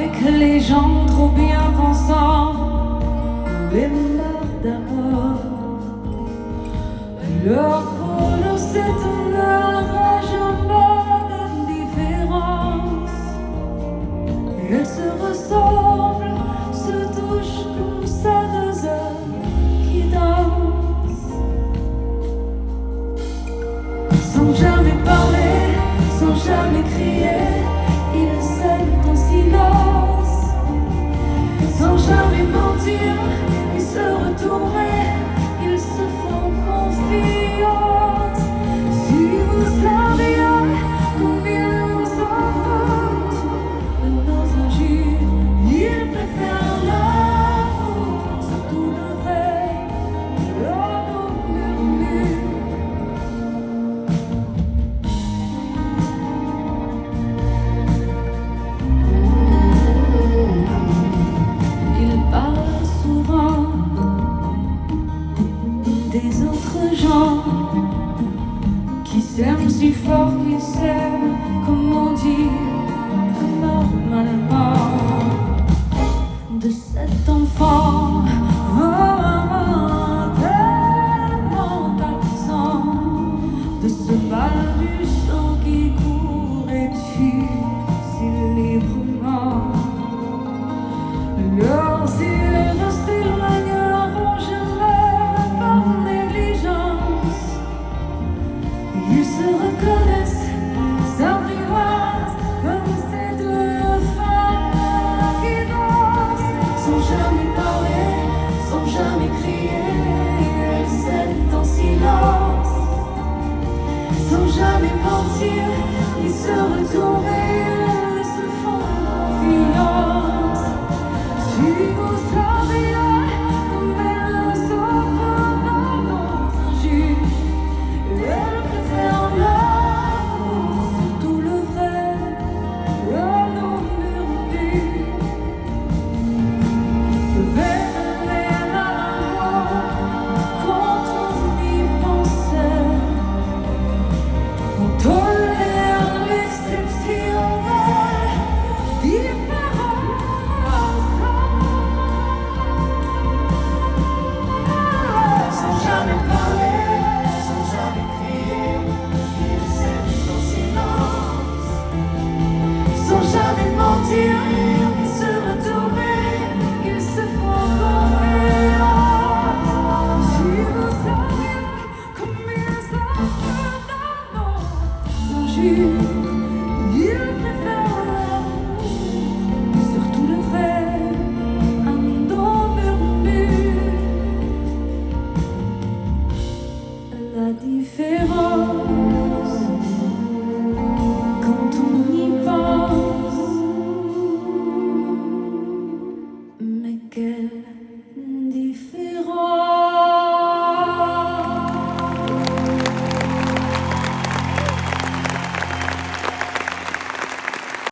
avec les gens trop bien pensants, les morts d'amour. Leur polo, c'est un rage d'indifférence. Elles se ressemblent, se touchent comme ça, deux hommes qui dansent. Sans jamais parler, sans jamais crier, ils s'aiment en silence. Sans jamais mentir, ils se retourner, ils se font confiance. Si vous saviez combien nous en foutent de nos injures, ils préfèrent l'amour, surtout le rêve, leur murmure. Ils parlent souvent des autres gens qui s'aiment si fort qu'ils s'aiment, comment dire, normalement. De cet enfant tellement absent, de ce balbutiant qui court et tue si librement. Leurs yeux ne s'éloigneront jamais par négligence. Ils se reconnaissent, s'apprivoisent comme ces deux femmes qui dansent. Sans jamais parler, sans jamais crier, elles s'aiment en silence. Sans jamais mentir, ni se retourner.